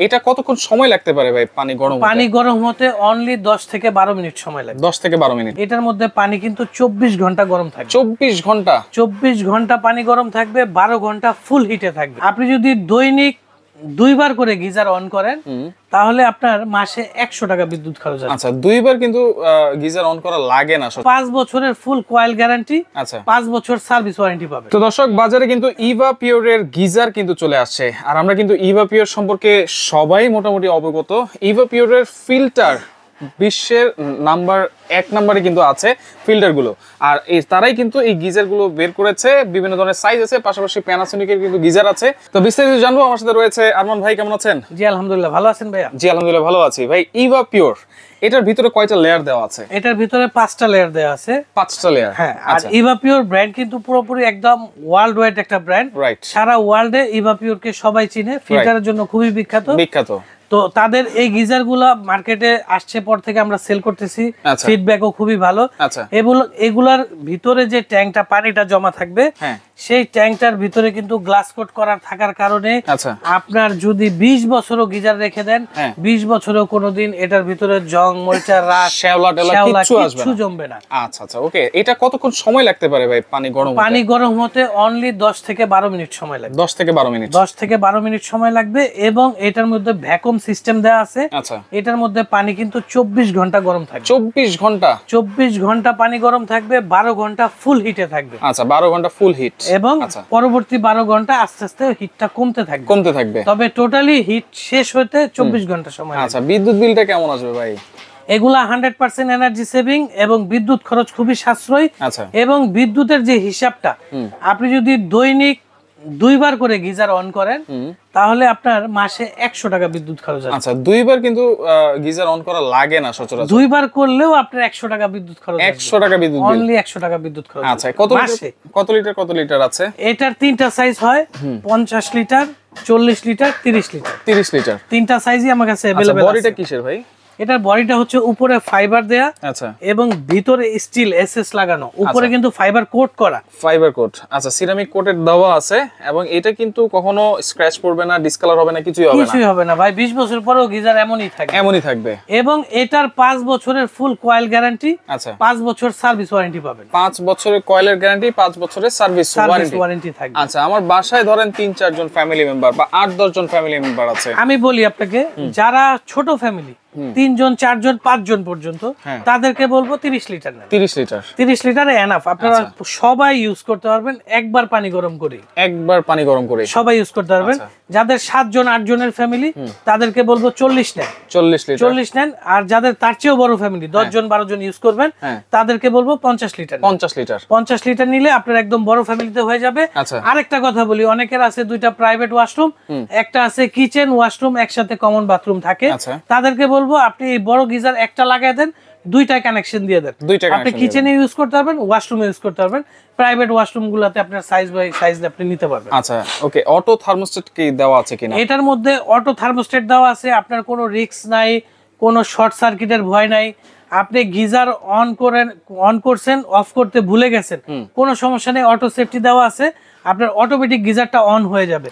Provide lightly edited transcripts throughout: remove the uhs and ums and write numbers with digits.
এটা কতক্ষণ সময় লাগতে পারে ভাই পানি গরম হতে অনলি 10 থেকে 12 মিনিট সময় লাগে। 10 থেকে 12 মিনিট। এটার মধ্যে পানি কিন্তু 24 ঘন্টা গরম থাকবে। 24 ঘন্টা পানি গরম থাকবে, 12 ঘন্টা ফুল হিটে থাকবে। আপনি যদি দৈনিক 2 বার করে গিজার অন করেন তাহলে আপনার মাসে 100 টাকা বিদ্যুৎ খরচ হবে। আচ্ছা, 2 বার কিন্তু গিজার অন করা লাগে না। 5 বছরের ফুল কয়েল গ্যারান্টি। আচ্ছা, 5 বছর সার্ভিস ওয়ারেন্টি পাবে। তো দর্শক, বাজারে কিন্তু ইভা পিওরের গিজার কিন্তু চলে আসছে, আর আমরা কিন্তু ইভা পিওর সম্পর্কে সবাই মোটামুটি অবগত। ইভা পিওরের ফিল্টার বিশ্বের নাম্বার 1 নম্বরে কিন্তু আছে ফিল্টার গুলো, আর তারাই কিন্তু এই গিজার গুলো বের করেছে। বিভিন্ন ধরনের সাইজ আছে, পাশাপাশি প্যানাসোনিকের কিন্তু গিজার আছে। তো বিস্তারিত জানবো। আমার সাথে রয়েছে আরমান ভাই। কেমন আছেন? জি আলহামদুলিল্লাহ, ভালো আছেন ভাইয়া? জি আলহামদুলিল্লাহ ভালো আছি ভাই। ইভা পিওর, এটার ভিতরে কয়টা লেয়ার দেওয়া আছে? এটার ভিতরে 5টা লেয়ার দেওয়া আছে। 5টা লেয়ার, হ্যাঁ। আর ইভা পিওর ব্র্যান্ড কিন্তু পুরোপুরি একদম ওয়ার্ল্ড ওয়াইড একটা ব্র্যান্ড। রাইট। সারা ওয়ার্ল্ডে ইভা পিওরকে সবাই চিনে, ফিল্টারের জন্য খুবই বিখ্যাত। তো তাদের এই গিজার গুলা মার্কেটে আসছে পর থেকে আমরা সেল করতেছি, ফিডব্যাকও খুবই ভালো। এগুলার ভিতরে যে ট্যাঙ্কটা পানিটা জমা থাকবে, সেই ট্যাঙ্কটার ভিতরে কিন্তু গ্লাস কোট করার থাকার কারণে আপনার যদি 20 বছরও গিজার রেখে দেন, 20 বছরেও কোনোদিন এটার ভিতরে জং, মরিচা, রাশ, শ্যাওলা কিছু জমবে না। আচ্ছা আচ্ছা, ওকে। এটা কতক্ষণ সময় লাগতে পারে ভাই পানি গরম হতে? অনলি 10 থেকে 12 মিনিট সময় লাগবে। 10 থেকে 12 মিনিট। 10 থেকে 12 মিনিট সময় লাগবে। এবং এটার মধ্যে ভ্যাকুয়াম সিস্টেম দেওয়া আছে। আচ্ছা। এটার মধ্যে পানি কিন্তু 24 ঘন্টা গরম থাকবে। 24 ঘন্টা? 24 ঘন্টা পানি গরম থাকবে, 12 ঘন্টা ফুল হিটে থাকবে। আচ্ছা, 12 ঘন্টা ফুল হিট। এবং পরবর্তী 12 ঘন্টা আস্তে আস্তে হিটটা কমতে থাকবে। তবে টোটালি হিট শেষ হতে 24 ঘন্টা সময় লাগবে। আচ্ছা, বিদ্যুৎ বিলটা কেমন আসবে ভাই? এগুলা 100% এনার্জি সেভিং এবং বিদ্যুৎ খরচ খুবই সাশ্রয়ী। আচ্ছা। এবং বিদ্যুতের যে হিসাবটা, আপনি যদি দৈনিক 2 বার করে গিজার অন করেন তাহলে আপনার মাসে 100 টাকা বিদ্যুৎ খরচ হবে। আচ্ছা, 2 বার কিন্তু গিজার অন করা লাগে না সচরাচর। 2 বার করলেও আপনার 100 টাকা বিদ্যুৎ খরচ হবে। 100 টাকা বিদ্যুৎ বিল, অনলি 100 টাকা বিদ্যুৎ খরচ। আচ্ছা, কত লিটার আছে? এটার 3টা সাইজ হয়, 50 লিটার, 40 লিটার, 30 লিটার। 30 লিটার 3টা সাইজই আমার কাছে अवेलेबल আছে। বডিটা কিসের ভাই? এটার বডিটা হচ্ছে উপরে ফাইবার দেয়া, আচ্ছা, এবং ভিতরে স্টিল এসএস লাগানো, উপরে কিন্তু ফাইবার কোট করা। আচ্ছা, সিরামিক কোটেড দেওয়া আছে। এবং এটা কিন্তু কখনো স্ক্র্যাচ পড়বে না, ডিসকালার হবে না, কিছুই হবে না ভাই। 20 বছর পরেও গিজার এমনই থাকবে। এবং এটার 5 বছরের ফুল কয়েল গ্যারান্টি। আচ্ছা, 5 বছর সার্ভিস ওয়ারেন্টি পাবেন। 5 বছরের কয়েলের গ্যারান্টি, 5 বছরের সার্ভিস ওয়ারেন্টি থাকবে। আচ্ছা, আমার বাসায় ধরেন 3-4 জন ফ্যামিলি মেম্বার বা 8-10 জন ফ্যামিলি মেম্বার আছে। আমি বলি আপনাকে, যারা ছোট ফ্যামিলি, 3 জন, 4 জন, 5 জন পর্যন্ত, তাদেরকে বলবো 30 লিটার নেন। 30 লিটার এনাফ। আপনারা সবাই ইউজ করতে পারবেন, একবার পানি গরম করে সবাই ইউজ করতে পারবেন। যাদের 7 জন 8 জনের ফ্যামিলি, তাদেরকে বলবো 40 নেন। আর যাদের তার চেয়েও বড় ফ্যামিলি, 10 জন 12 জন ইউজ করবেন, তাদেরকে বলবো 50 লিটার নিলে আপনার একদম বড় ফ্যামিলিতে হয়ে যাবে। আরেকটা কথা বলি, অনেকের আছে 2টা প্রাইভেট ওয়াশরুম, একটা আছে কিচেন ওয়াশরুম, একসাথে কমন বাথরুম থাকে। তাদেরকে বলবো আপনি এই বড় গিজার একটা লাগাই দেন, 2টা কানেকশন দিয়ে দেন। আপনি কিচেনে ইউজ করতে পারবেন, ওয়াশরুমে ইউজ করতে পারবেন। প্রাইভেট ওয়াশরুম গুলাতে আপনার সাইজ বাই সাইজ আপনি নিতে পারবেন। আচ্ছা, ওকে। অটো থার্মোস্ট্যাট কি দেওয়া আছে কিনা? এটার মধ্যে অটো থার্মোস্ট্যাট দেওয়া আছে। আপনার কোনো রিস্ক নাই, কোনো শর্ট সার্কিটের ভয় নাই। আপনি গিজার অন করছেন, অফ করতে ভুলে গেছেন, কোনো সমস্যা নেই, অটো সেফটি দেওয়া আছে। আপনার অটোমেটিক গিজারটা অন হয়ে যাবে।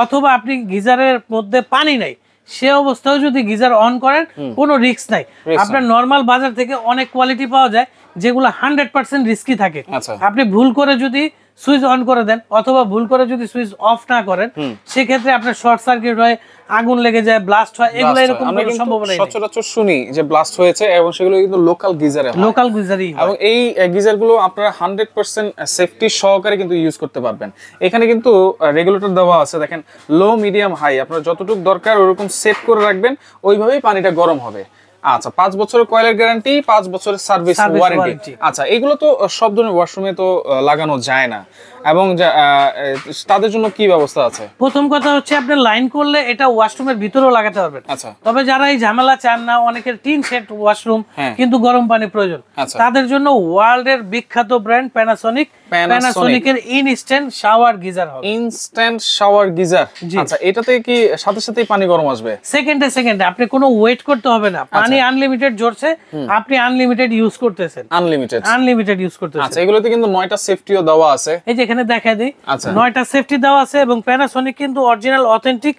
অথবা আপনি গিজারের মধ্যে পানি নাই, সে অবস্থায় যদি গিজার অন করেন, কোনো রিস্ক নাই। আপনার নরমাল বাজার থেকে অনেক কোয়ালিটি পাওয়া যায় যেগুলো 100% রিস্কি থাকে। আপনি ভুল করে যদি সুইচ অন করে দেন অথবা ভুল করে যদি সুইচ অফ না করেন, সেক্ষেত্রে আপনার শর্ট সার্কিট হয়, আগুন লেগে যায়, ব্লাস্ট হয়। এগুলো এরকম কোনো সম্ভাবনা নেই। সচরাচর শুনি যে ব্লাস্ট হয়েছে, এবং সেগুলো কিন্তু লোকাল গিজারই। এবং এই গিজারগুলো আপনারা 100% সেফটি সহকারে কিন্তু ইউজ করতে পারবেন। এখানে কিন্তু রেগুলেটর দেওয়া আছে, দেখেন, লো, মিডিয়াম, হাই, আপনার যতটুকু দরকার ওরকম সেট করে রাখবেন, ওইভাবেই পানিটা গরম হবে। আচ্ছা, 5 বছরের কয়েলের গ্যারান্টি, 5 বছরের সার্ভিস ওয়ারেন্টি। আচ্ছা, এগুলো তো সব ধরনের ওয়াশরুমে তো লাগানো যায় না, এবং তাদের জন্য কি ব্যবস্থা আছে? প্রথম কথা হচ্ছে, আপনি লাইন করলে এটা ওয়াশরুমের ভিতরেও লাগাতে পারবেন। আচ্ছা, তবে যারা এই ঝামেলা চান না, অনেকের টিন সেট ওয়াশরুম কিন্তু গরম পানি প্রয়োজন, তাদের জন্য ওয়ার্ল্ডের বিখ্যাত ব্র্যান্ড প্যানাসোনিকের ইনস্ট্যান্ট শাওয়ার গিজার হবে। Instant shower geyser. আচ্ছা, এটাতে কি সাথে সাথেই পানি গরম আসবে? সেকেন্ডে আপনি কোনো ওয়েট করতে হবে না। পানি আনলিমিটেড ঝরছে, আপনি আনলিমিটেড ইউজ করতেছেন। আনলিমিটেড ইউজ করতেছেন। আচ্ছা, এগুলোতে কিন্তু 9টা সেফটিও দেওয়া আছে। এই যে এখানে দেখা দেই, 9টা সেফটি দেওয়া আছে। এবং প্যানাসোনিক কিন্তু original authentic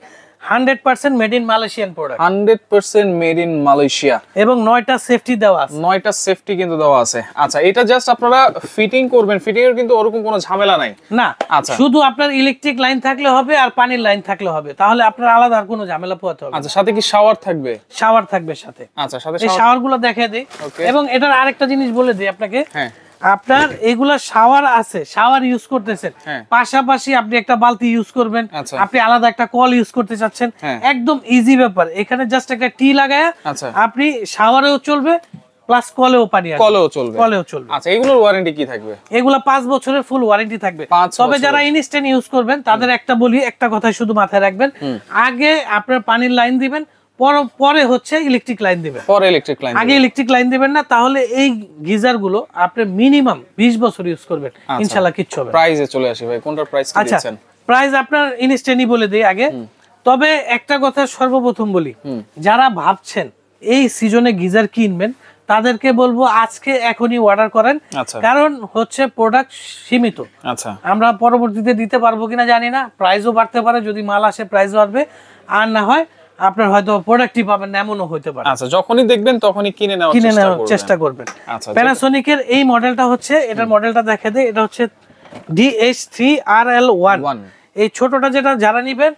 100% made in Malaysian product, 100% made in Malaysia, এবং 9টা সেফটি দেওয়া আছে, 9টা সেফটি কিন্তু দেওয়া আছে। আচ্ছা, এটা জাস্ট আপনারা ফিটিং করবেন, ফিটিং এর কিন্তু ওরকম কোনো ঝামেলা নাই না। আচ্ছা, শুধু আপনার ইলেকট্রিক লাইন থাকলে হবে আর পানির লাইন থাকলে হবে, তাহলে আপনার আলাদা আর কোনো ঝামেলা পোহাতে হবে। আচ্ছা, সাথে কি শাওয়ার থাকবে? শাওয়ার থাকবে সাথে। আচ্ছা, সাথে এই শাওয়ার গুলো দেখিয়ে দিই, এবং এটার আরেকটা জিনিস বলে দিই আপনাকে। হ্যাঁ, আপনার এগুলা শাওয়ার আছে, শাওয়ার ইউজ করতেছেন, পাশাপাশি আপনি একটা বালতি ইউজ করবেন, আপনি আলাদা একটা কল ইউজ করতে চাচ্ছেন, একদম ইজি ব্যাপার। এখানে জাস্ট একটা টি লাগায়া আপনি শাওয়ারেও চলবে প্লাস কলেও পানি আসবে, কলেও চলবে। আচ্ছা, এগুলোর ওয়ারেন্টি কি থাকবে? এগুলা 5 বছরের ফুল ওয়ারেন্টি থাকবে। তবে যারা ইনস্ট্যান্ট ইউজ করবেন তাদের একটা বলি, একটা কথা শুধু মাথায় রাখবেন, আগে আপনার পানির লাইন দিবেন, পরে হচ্ছে ইলেকট্রিক লাইন দিবেন, পরে ইলেকট্রিক লাইন, আগে ইলেকট্রিক লাইন দিবেন না, তাহলে এই গিজার গুলো আপনি মিনিমাম 20 বছর ইউজ করবেন, ইনশাআল্লাহ কিচ্ছু হবে না। প্রাইসে চলে আসি ভাই, কোনটার প্রাইস কি দিচ্ছেন? প্রাইস আপনার ইনস্ট্যান্টই বলে দেই আগে। তবে একটা কথা সর্বপ্রথম বলি, যারা ভাবছেন এই সিজনে গিজার কিনবেন তাদেরকে বলবো আজকে এখনই অর্ডার করেন, কারণ হচ্ছে প্রোডাক্ট সীমিত। আচ্ছা, আমরা পরবর্তীতে দিতে পারবো কিনা জানি না, প্রাইসও বাড়তে পারে, যদি মাল আসে প্রাইসও বাড়বে, আর না হয় আপনার হয়তো প্রোডাক্টই পাবেন না, এমনও হতে পারে। আচ্ছা, যখনই দেখবেন তখনই কিনে নেওয়ার চেষ্টা করবেন। প্যানাসোনিকের এই মডেলটা হচ্ছে, এটার মডেলটা দেখে দেই, এটা হচ্ছে DH3RL1। এই ছোটটা যেটা যারা নিবেন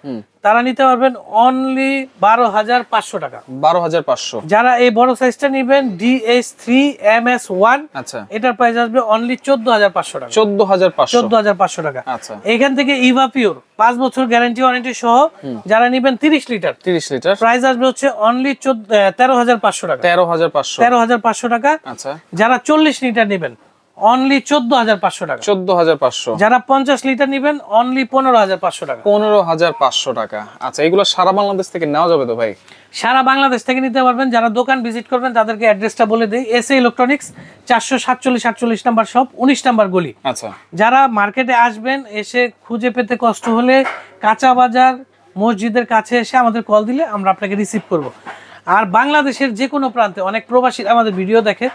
তারা নিতে পারবেন অনলি 12,500 টাকা, 12,500। যারা এই বড় সাইজটা নিবেন DH3MS1, আচ্ছা, এটার প্রাইস আসবে অনলি 14,500 টাকা, 14,500 টাকা। আচ্ছা, এখান থেকে ইভা পিওর 5 বছর গ্যারান্টি ওয়ারেন্টি সহ যারা নিবেন 30 লিটার, প্রাইস আসবে হচ্ছে অনলি 13,500 টাকা, 13,500 টাকা। আচ্ছা, যারা 40 লিটার নিবেন অনলি 14,500 টাকা, 14,500। যারা 50 লিটার নিবেন অনলি 15,500 টাকা, 15,500 টাকা। আচ্ছা, এগুলো সারা বাংলাদেশ থেকে নেওয়া যাবে তো ভাই? সারা বাংলাদেশ থেকে নিতে পারবেন। যারা দোকান ভিজিট করবেন তাদেরকে অ্যাড্রেসটা বলে দেই, SA electronics 447-48 number shop, 19 number গলি। আচ্ছা, যারা মার্কেটে আসবেন, এসে খুঁজে পেতে কষ্ট হলে কাঁচা বাজার মসজিদের কাছে এসে আমাদের কল দিলে আমরা আপনাকে রিসিভ করব। আর বাংলাদেশের যে কোনো প্রান্তে অনেক প্রবাসী আমাদের ভিডিও দেখে,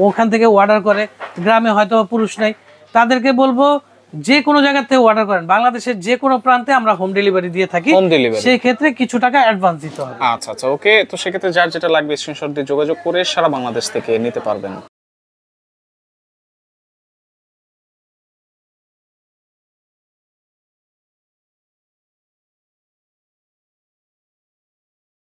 ওখান থেকে অর্ডার করে, গ্রামে হয়তো পুরুষ নাই, তাদেরকে বলবো যে কোনো জায়গা থেকে অর্ডার করেন, বাংলাদেশের যে কোনো প্রান্তে আমরা হোম ডেলিভারি দিয়ে থাকি, সেই ক্ষেত্রে কিছু টাকা অ্যাডভান্স দিতে হবে। আচ্ছা, ওকে। তো সেক্ষেত্রে যার যেটা লাগবে স্ক্রিনশট দিয়ে যোগাযোগ করে সারা বাংলাদেশ থেকে নিতে পারবেন।